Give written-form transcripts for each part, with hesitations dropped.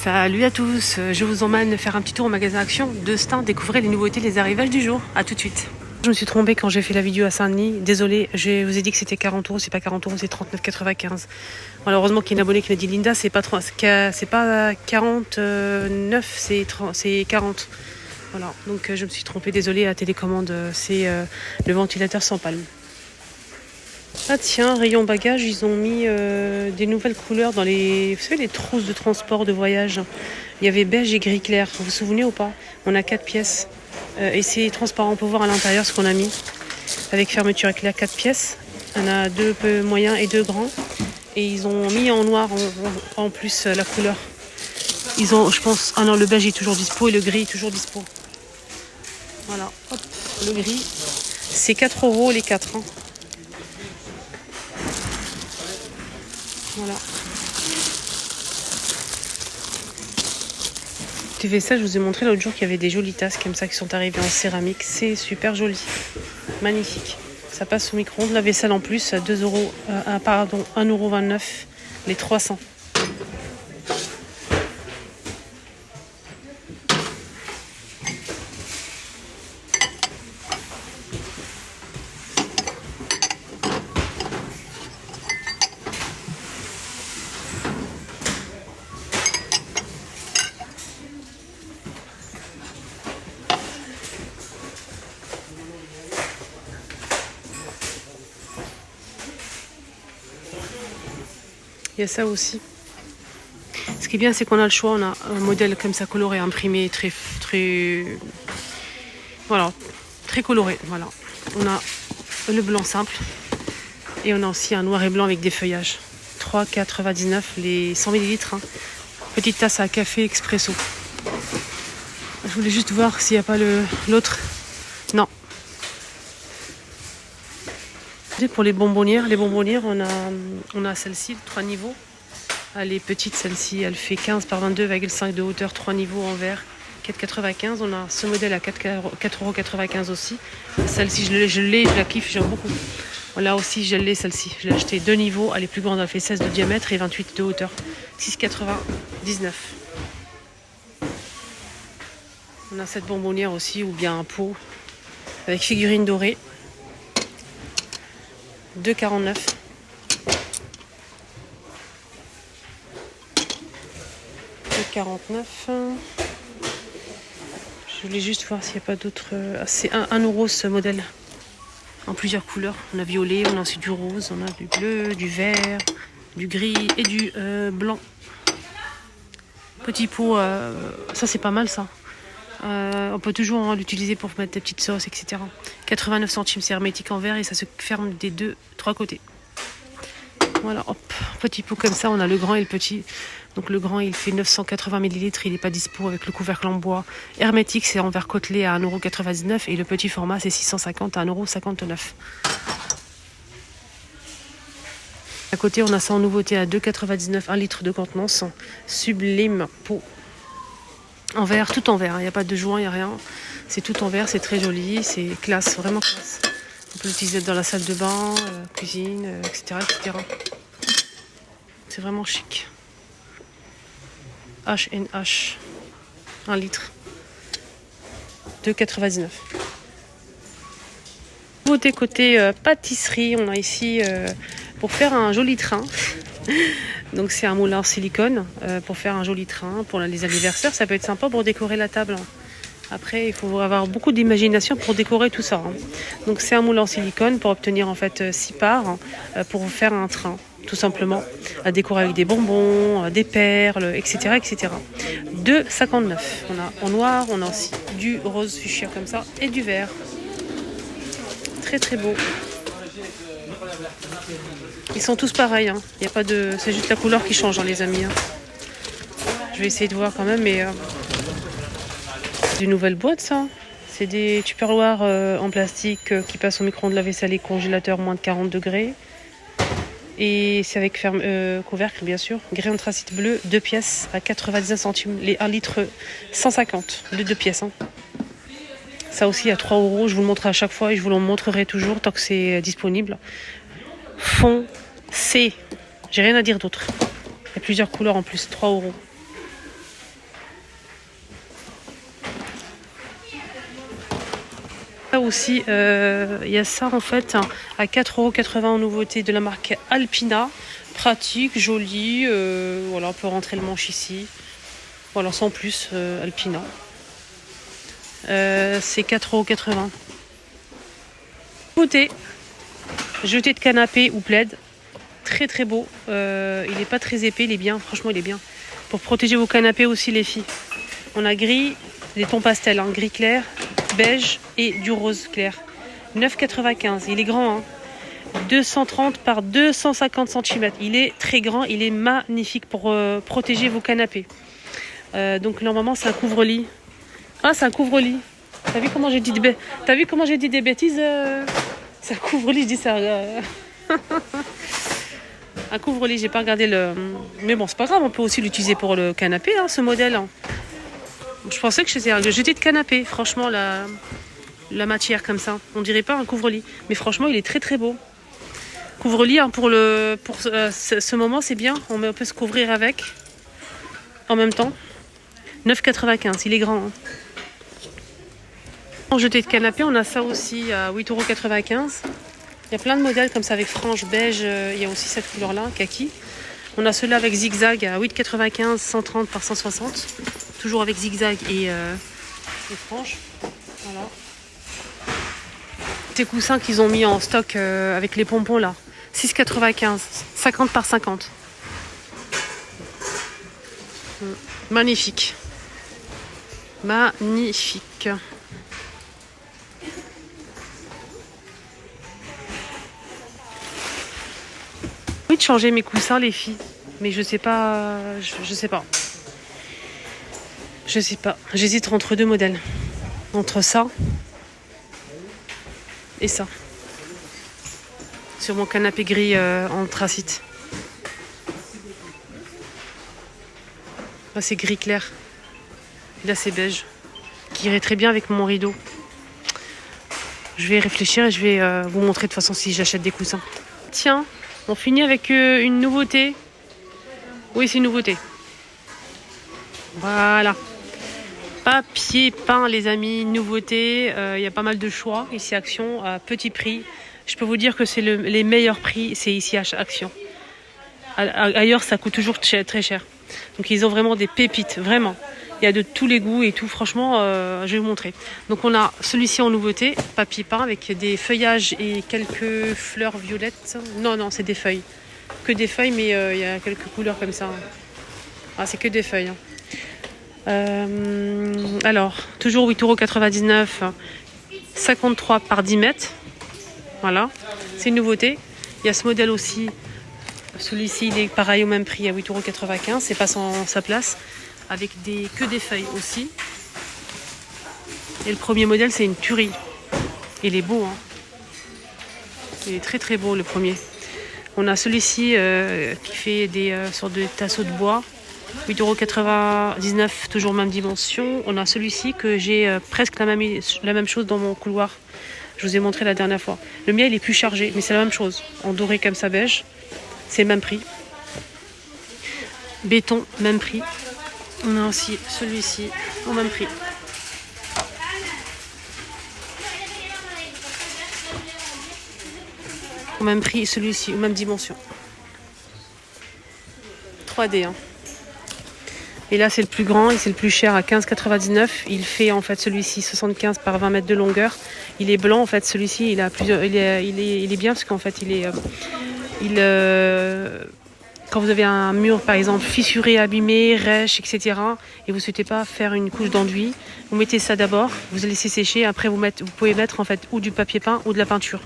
Salut à tous, je vous emmène faire un petit tour au magasin Action de Stein, découvrir les nouveautés, les arrivages du jour. A tout de suite. Je me suis trompée quand j'ai fait la vidéo à Saint-Denis. Désolée, je vous ai dit que c'était 40 €, c'est pas 40 €, c'est 39,95 €. Malheureusement, qu'il y a une abonnée qui m'a dit Linda, c'est pas 49, c'est 40. Voilà, donc je me suis trompée, désolée, la télécommande, c'est le ventilateur sans palme. Ah tiens, rayon bagage, ils ont mis des nouvelles couleurs dans les, vous savez, les trousses de transport de voyage. Il y avait beige et gris clair, vous vous souvenez ou pas? On a 4 pièces et c'est transparent, on peut voir à l'intérieur ce qu'on a mis. Avec fermeture éclair, 4 pièces. On a 2 peu moyens et 2 grands. Et ils ont mis en noir en plus la couleur. Ils ont, je pense, ah non, le beige est toujours dispo et le gris est toujours dispo. Voilà, hop, le gris, c'est 4 € les 4. Hein. Voilà. Tu fais ça, je vous ai montré l'autre jour qu'il y avait des jolies tasses comme ça qui sont arrivées en céramique. C'est super joli. Magnifique. Ça passe au micro-ondes. La vaisselle en plus à 1,29 € les 300. Il y a ça aussi. Ce qui est bien, c'est qu'on a le choix. On a un modèle comme ça coloré, imprimé, voilà, très coloré. Voilà. On a le blanc simple et on a aussi un noir et blanc avec des feuillages. 3,99 € les 100 ml. Hein. Petite tasse à café expresso. Je voulais juste voir s'il n'y a pas l'autre. Non. Pour les bonbonnières, on a celle-ci, 3 niveaux. Elle est petite, celle-ci, elle fait 15 par 22,5 de hauteur, 3 niveaux en verre, 4,95 €. On a ce modèle à 4,95 € aussi. Celle-ci, je la kiffe, j'aime beaucoup. Là aussi, je l'ai, celle-ci. Je l'ai acheté 2 niveaux, elle est plus grande, elle fait 16 de diamètre et 28 de hauteur, 6,99 €. On a cette bonbonnière aussi, ou bien un pot, avec figurine dorée. 2,49 €. Je voulais juste voir s'il n'y a pas d'autres. C'est 1 € ce modèle. En plusieurs couleurs. On a violet, on a aussi du rose, on a du bleu, du vert, du gris et du blanc. Petit pot, ça c'est pas mal ça. On peut toujours l'utiliser pour mettre des petites sauces, etc. 89 centimes, c'est hermétique en verre et ça se ferme des 3 côtés. Voilà, hop, petit pot comme ça, on a le grand et le petit. Donc le grand, il fait 980 ml, il n'est pas dispo avec le couvercle en bois. Hermétique, c'est en verre côtelé à 1,99 € et le petit format, c'est 650 à 1,59 €. À côté, on a ça en nouveauté à 2,99 €, 1 litre de contenance. Sublime pot. En verre, tout en verre, il n'y a pas de joint, il n'y a rien. C'est tout en verre, c'est très joli, c'est classe, vraiment classe. On peut l'utiliser dans la salle de bain, cuisine, etc., etc. C'est vraiment chic. H&H, 1 litre, 2,99 €. Nouveauté côté pâtisserie, on a ici pour faire un joli train. Donc c'est un moulin en silicone pour faire un joli train pour les anniversaires. Ça peut être sympa pour décorer la table. Après, il faut avoir beaucoup d'imagination pour décorer tout ça. Donc c'est un moulin en silicone pour obtenir en fait 6 parts pour faire un train, tout simplement, à décorer avec des bonbons, des perles, etc., etc. 2,59 €. On a en noir, on a aussi du rose fuchsia comme ça et du vert. Très très beau. Ils sont tous pareils. Hein. Y a pas de, c'est juste la couleur qui change, les amis. Hein. Je vais essayer de voir quand même, mais des nouvelles boîtes, ça. C'est des tupperwares en plastique qui passent au micro-ondes, lave-vaisselle et congélateur moins de 40 degrés. Et c'est avec couvercle, bien sûr. Grès anthracite bleu, 2 pièces à 99 centimes. Les 1 litre 150, les 2 pièces. Hein. Ça aussi à 3 €. Je vous le montre à chaque fois et je vous le montrerai toujours tant que c'est disponible. Foncé. J'ai rien à dire d'autre. Il y a plusieurs couleurs en plus. 3 €. Là aussi, il y a ça en fait à 4,80 € en nouveauté de la marque Alpina. Pratique, joli, voilà, on peut rentrer le manche ici. Voilà, sans plus, Alpina. C'est 4,80 €. Nouveauté, jeté de canapé ou plaid. Très très beau. Il n'est pas très épais, il est bien, franchement il est bien. Pour protéger vos canapés aussi les filles. On a gris, des tons pastels, hein, gris clair, beige et du rose clair. 9,95 €, il est grand, hein. 230 par 250 cm. Il est très grand, il est magnifique pour protéger vos canapés. Donc normalement c'est un couvre-lit. Ah, c'est un couvre-lit. T'as vu comment j'ai dit des bêtises C'est un couvre-lit, je dis ça. Un couvre-lit, j'ai pas regardé le... Mais bon, c'est pas grave, on peut aussi l'utiliser pour le canapé, hein, ce modèle. Hein. Je pensais que c'était un jeté de canapé, franchement, la matière comme ça. On dirait pas un couvre-lit. Mais franchement, il est très très beau. Couvre-lit, hein, pour ce moment, c'est bien. On peut se couvrir avec en même temps. 9,95 €, il est grand. Hein. En jeté de canapé, on a ça aussi à 8,95 €. Il y a plein de modèles comme ça avec frange beige. Il y a aussi cette couleur-là, kaki. On a ceux-là avec zigzag à 8,95 €, 130 par 160. Toujours avec zigzag et frange. Voilà. Ces coussins qu'ils ont mis en stock avec les pompons là. 6,95 €, 50 par 50. Magnifique. Magnifique. J'ai envie de changer mes coussins les filles. Mais je sais pas. Je sais pas. Je sais pas. J'hésite entre deux modèles. Entre ça et ça. Sur mon canapé gris anthracite. Là c'est gris clair. Et là c'est beige. Qui irait très bien avec mon rideau. Je vais réfléchir et je vais vous montrer de toute façon si j'achète des coussins. Tiens, on finit avec une nouveauté. Oui, c'est une nouveauté. Voilà. Papier peint les amis, nouveauté. Il y a pas mal de choix ici Action à petit prix. Je peux vous dire que c'est les meilleurs prix, c'est ici à Action. Ailleurs ça coûte toujours très cher. Donc ils ont vraiment des pépites, vraiment. Il y a de tous les goûts et tout, franchement, je vais vous montrer. Donc on a celui-ci en nouveauté, papier peint avec des feuillages et quelques fleurs violettes. Non, c'est des feuilles. Que des feuilles, mais il y a quelques couleurs comme ça. Ah, c'est que des feuilles. Alors, toujours 8,99 €, 53 par 10 mètres. Voilà, c'est une nouveauté. Il y a ce modèle aussi. Celui-ci, il est pareil au même prix à 8,95 €. C'est pas sans sa place. Avec que des feuilles aussi. Et le premier modèle, c'est une tuerie. Il est beau. Hein. Il est très très beau, le premier. On a celui-ci qui fait des sortes de tasseaux de bois. 8,99 €, toujours même dimension. On a celui-ci que j'ai presque la même chose dans mon couloir. Je vous ai montré la dernière fois. Le mien, il est plus chargé, mais c'est la même chose. En doré comme ça, beige. C'est le même prix. Béton, même prix. On a aussi celui-ci, au même prix. Au même prix, celui-ci, aux mêmes dimensions. 3D, hein. Et là, c'est le plus grand et c'est le plus cher à 15,99 €. Il fait en fait celui-ci 75 par 20 mètres de longueur. Il est blanc en fait. Celui-ci, il est bien parce qu'en fait, quand vous avez un mur par exemple fissuré, abîmé, rêche, etc. et vous ne souhaitez pas faire une couche d'enduit, vous mettez ça d'abord, vous laissez sécher. Après, vous pouvez mettre en fait ou du papier peint ou de la peinture.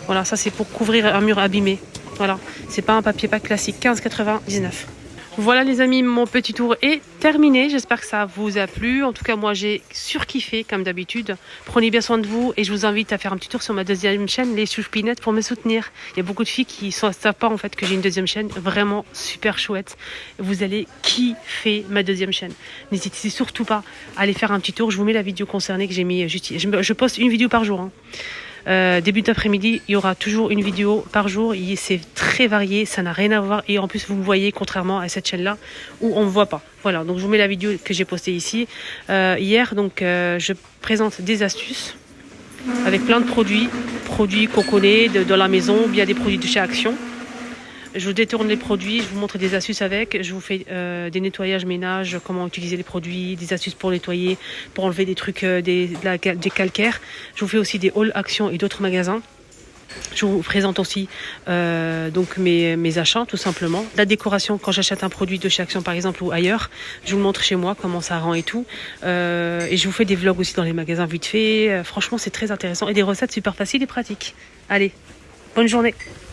Voilà, ça c'est pour couvrir un mur abîmé. Voilà, c'est pas un papier peint classique. 15,99 €. Voilà les amis, mon petit tour est terminé. J'espère que ça vous a plu. En tout cas, moi j'ai surkiffé comme d'habitude. Prenez bien soin de vous et je vous invite à faire un petit tour sur ma deuxième chaîne, les Chouchoupinettes, pour me soutenir. Il y a beaucoup de filles qui ne savent pas en fait que j'ai une deuxième chaîne, vraiment super chouette. Vous allez kiffer ma deuxième chaîne. N'hésitez surtout pas à aller faire un petit tour. Je vous mets la vidéo concernée que j'ai mis juste. Je poste une vidéo par jour. Hein. Début d'après-midi, il y aura toujours une vidéo par jour. C'est très varié, ça n'a rien à voir. Et en plus, vous me voyez, contrairement à cette chaîne-là, où on ne me voit pas. Voilà, donc je vous mets la vidéo que j'ai postée ici, hier. Donc, je présente des astuces avec plein de produits qu'on connaît de la maison, bien des produits de chez Action. Je vous détourne les produits, je vous montre des astuces avec, je vous fais des nettoyages ménage, comment utiliser les produits, des astuces pour nettoyer, pour enlever des trucs, des calcaires. Je vous fais aussi des hauls Action et d'autres magasins. Je vous présente aussi donc mes achats tout simplement. La décoration quand j'achète un produit de chez Action par exemple ou ailleurs. Je vous montre chez moi comment ça rend et tout. Et je vous fais des vlogs aussi dans les magasins vite fait. Franchement c'est très intéressant et des recettes super faciles et pratiques. Allez, bonne journée.